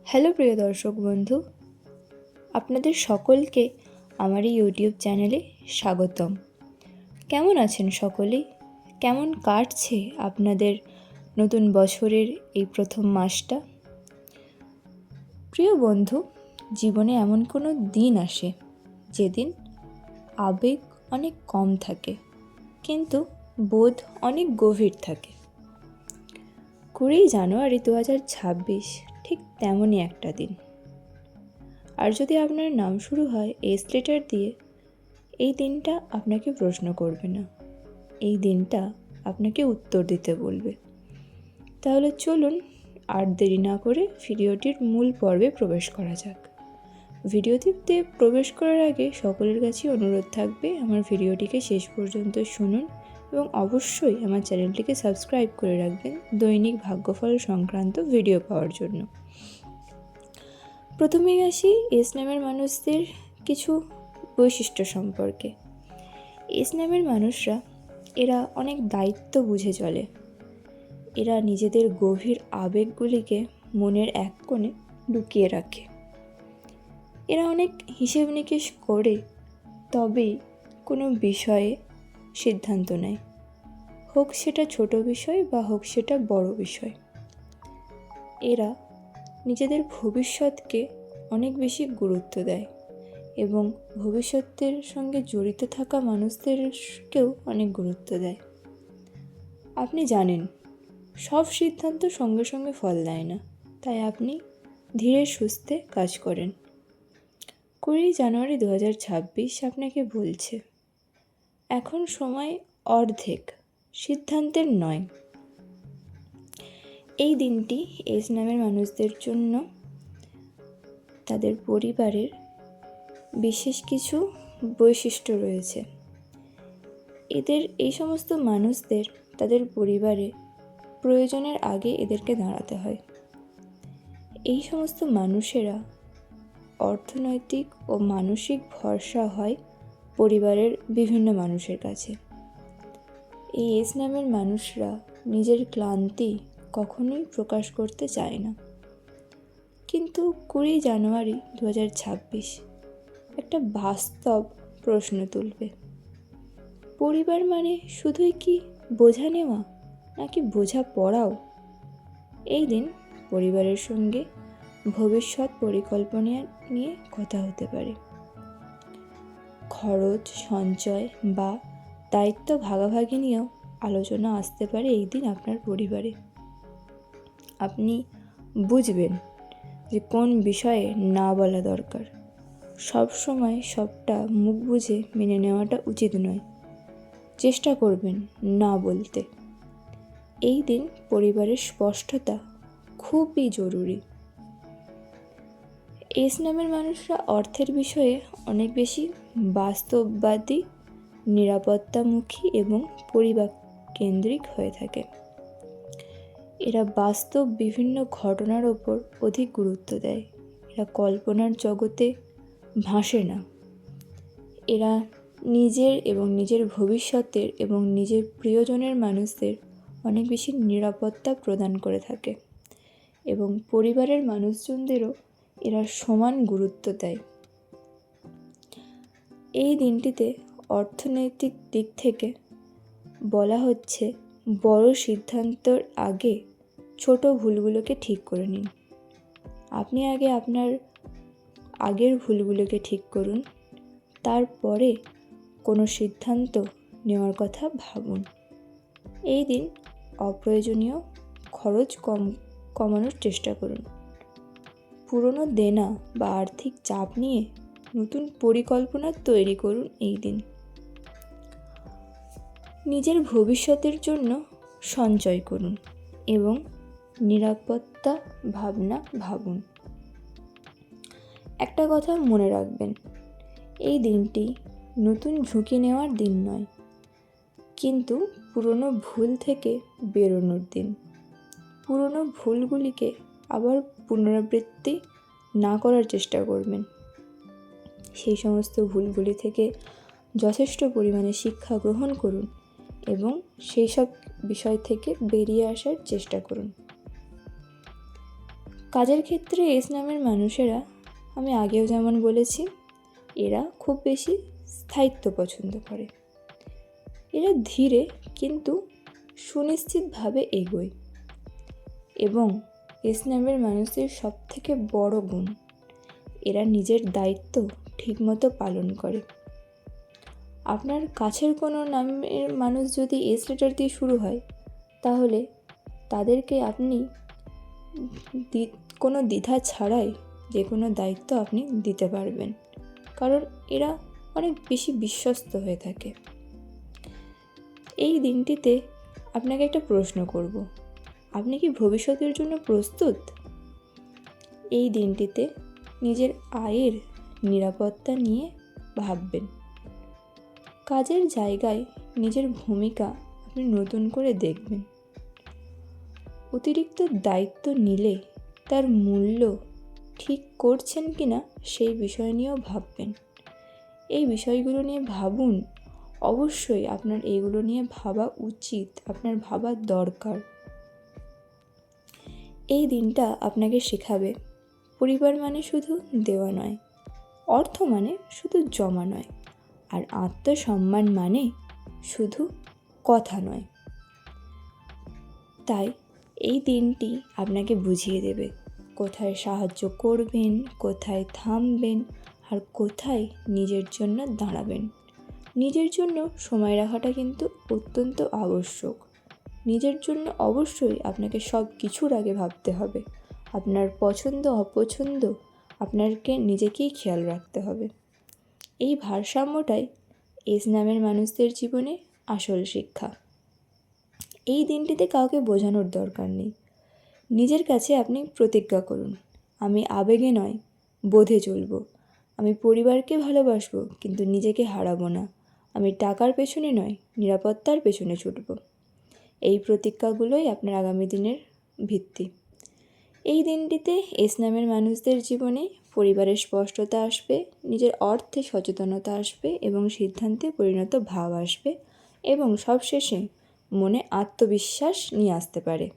Hello প্রিয় দর্শক বন্ধু, আপনাদের সকলকে আমার এই ইউটিউব চ্যানেলে স্বাগতম। কেমন আছেন সকলেই? কেমন কাটছে আপনাদের নতুন বছরের এই প্রথম মাসটা? প্রিয় বন্ধু, জীবনে এমন কোনো দিন আসে যেদিন আবেগ অনেক কম থাকে, কিন্তু বোধ অনেক গভীর থাকে। 20 জানুয়ারি 2026 ঠিক তেমনই একটা দিন। আর যদি আপনার নাম শুরু হয় এস লেটার দিয়ে, এই দিনটা আপনাকে প্রশ্ন করবে না, এই দিনটা আপনাকে উত্তর দিতে বলবে। তাহলে চলুন আর দেরি না করে ভিডিওটির মূল পর্বে প্রবেশ করা যাক। ভিডিওটিতে প্রবেশ করার আগে সকলের কাছেই অনুরোধ থাকবে, আমার ভিডিওটিকে শেষ পর্যন্ত শুনুন এবং অবশ্যই আমার চ্যানেলটিকে সাবস্ক্রাইব করে রাখবেন দৈনিক ভাগ্যফল সংক্রান্ত ভিডিও পাওয়ার জন্য। প্রথমেই আসি এস নামের মানুষদের কিছু বৈশিষ্ট্য সম্পর্কে। এস নামের মানুষরা এরা অনেক দায়িত্ব বুঝে চলে। এরা নিজেদের গভীর আবেগগুলিকে মনের এক কোণে লুকিয়ে রাখে। এরা অনেক হিসেব নিকেশ করে তবেই কোনো বিষয়ে সিদ্ধান্ত নেয়, হোক সেটা ছোট বিষয় বা হোক সেটা বড় বিষয়। এরা নিজেদের ভবিষ্যৎকে অনেক বেশি গুরুত্ব দেয় এবং ভবিষ্যতের সঙ্গে জড়িত থাকা মানুষদেরকেও অনেক গুরুত্ব দেয়। আপনি জানেন, সব সিদ্ধান্ত সঙ্গে সঙ্গে ফল দেয় না, তাই আপনি ধীরে সুস্থে কাজ করেন। 20 জানুয়ারি 2026 আপনাকে বলছে, এখন সময় অর্ধেক, সিদ্ধান্তের নয়। এই দিনটি এস নামের মানুষদের জন্য তাদের পরিবারের বিশেষ কিছু বৈশিষ্ট্য রয়েছে। এই সমস্ত মানুষদের তাদের পরিবারে প্রয়োজনের আগে এদেরকে দাঁড়াতে হয়। এই সমস্ত মানুষেরা অর্থনৈতিক ও মানসিক ভরসা হয় পরিবারের বিভিন্ন মানুষের কাছে। এই এস নামের মানুষরা নিজের ক্লান্তি কখনোই প্রকাশ করতে চায় না। কিন্তু 20 জানুয়ারি 2026 একটা বাস্তব প্রশ্ন তুলবে। পরিবার মানে শুধুই কি বোঝা নেওয়া, নাকি বোঝা পড়াও? এই দিন পরিবারের সঙ্গে ভবিষ্যৎ পরিকল্পনা নিয়ে কথা হতে পারে। খরচ, সঞ্চয় বা দায়িত্ব ভাগাভাগি নিয়েও আলোচনা আসতে পারে এই দিন আপনার পরিবারে। আপনি বুঝবেন যে কোন বিষয়ে না বলা দরকার। সব সময় সবটা মুখ বুজে মেনে নেওয়াটা উচিত নয়। চেষ্টা করবেন না বলতে। এই দিন পরিবারের স্পষ্টতা খুবই জরুরি। এস নামের মানুষরা অর্থের বিষয়ে অনেক বেশি বাস্তববাদী, নিরাপত্তামুখী এবং পরিবার কেন্দ্রিক হয়ে থাকে। এরা বাস্তব বিভিন্ন ঘটনার ওপর অধিক গুরুত্ব দেয়। এরা কল্পনার জগতে ভাসে না। এরা নিজের এবং নিজের ভবিষ্যতের এবং নিজের প্রিয়জনের মানুষদের অনেক বেশি নিরাপত্তা প্রদান করে থাকে এবং পরিবারের মানুষজনদেরও এরা সমান গুরুত্ব দেয়। এই দিনটিতে অর্থনৈতিক দিক থেকে বলা হচ্ছে, বড় সিদ্ধান্তের আগে ছোট ভুলগুলোকে ঠিক করে নিন। আপনি আগে আপনার আগের ভুলগুলোকে ঠিক করুন, তারপরে কোনো সিদ্ধান্ত নেওয়ার কথা ভাবুন। এই দিন অপ্রয়োজনীয় খরচ কমানোর চেষ্টা করুন। পুরনো দেনা বা আর্থিক চাপ নিয়ে নতুন পরিকল্পনা তৈরি করুন এই দিন। নিজের ভবিষ্যতের জন্য সঞ্চয় করুন এবং নিরাপত্তা ভাবনা ভাবুন। একটা কথা মনে রাখবেন, এই দিনটি নতুন ঝুঁকি নেওয়ার দিন নয়, কিন্তু পুরনো ভুল থেকে বেরোনোর দিন। পুরনো ভুলগুলিকে আবার পুনরাবৃত্তি না করার চেষ্টা করবেন। সেই সমস্ত ভুলগুলি থেকে যথেষ্ট পরিমাণে শিক্ষা গ্রহণ করুন এবং সেই সব বিষয় থেকে বেরিয়ে আসার চেষ্টা করুন। কাজের ক্ষেত্রে এস নামের মানুষেরা, আমি আগেও যেমন বলেছি, এরা খুব বেশি স্থায়িত্ব পছন্দ করে। এরা ধীরে কিন্তু সুনিশ্চিতভাবে এগোয়। এবং এস নামের মানুষের সবথেকে বড় গুণ, এরা নিজের দায়িত্ব ঠিকমতো পালন করে। আপনার কাছের কোনো নামের মানুষ যদি এস লেটার দিয়ে শুরু হয়, তাহলে তাদেরকে আপনি কোনো দ্বিধা ছাড়াই যে কোনো দায়িত্ব আপনি দিতে পারবেন, কারণ এরা অনেক বেশি বিশ্বস্ত হয়ে থাকে। এই দিনটিতে আপনাকে একটা প্রশ্ন করব, আপনি কি ভবিষ্যতের জন্য প্রস্তুত? এই দিনটিতে নিজের আয়ের নিরাপত্তা নিয়ে ভাববেন। কাজের জায়গায় নিজের ভূমিকা আপনি নতুন করে দেখবেন। অতিরিক্ত দায়িত্ব নিলে তার মূল্য ঠিক করছেন কিনা সেই বিষয় নিয়েও ভাববেন। এই বিষয়গুলো নিয়ে ভাবুন। অবশ্যই আপনার এইগুলো নিয়ে ভাবা উচিত, আপনার ভাবার দরকার। এই দিনটা আপনাকে শেখাবে, পরিবার মানে শুধু দেওয়া নয়, অর্থ মানে শুধু জমা নয়, আর আত্মসম্মান মানে শুধু কথা নয়। তাই এই দিনটি আপনাকে বুঝিয়ে দেবে কোথায় সাহায্য করবেন, কোথায় থামবেন, আর কোথায় নিজের জন্য দাঁড়াবেন। নিজের জন্য সময় রাখাটা কিন্তু অত্যন্ত আবশ্যক। নিজের জন্য অবশ্যই আপনাকে সব কিছুর আগে ভাবতে হবে। আপনার পছন্দ অপছন্দ আপনাকে নিজেকেই খেয়াল রাখতে হবে। এই ভারসাম্যটাই এস নামের মানুষদের জীবনে আসল শিক্ষা। এই দিনটিতে কাউকে বোঝানোর দরকার নেই। নিজের কাছে আপনি প্রতিজ্ঞা করুন, আমি আবেগে নয় বোধে চলব। আমি পরিবারকে ভালোবাসবো কিন্তু নিজেকে হারাবো না। আমি টাকার পেছনে নয়, নিরাপত্তার পেছনে ছুটব। এই প্রতিজ্ঞাগুলোই আপনার আগামী দিনের ভিত্তি। এই দিনটিতে এস নামের মানুষদের জীবনে পরিবারের স্পষ্টতা আসবে, নিজের অর্থে সচেতনতা আসবে এবং সিদ্ধান্তে পরিণত ভাব আসবে, এবং সবশেষে মনে আত্মবিশ্বাস নিয়ে আসতে পারে।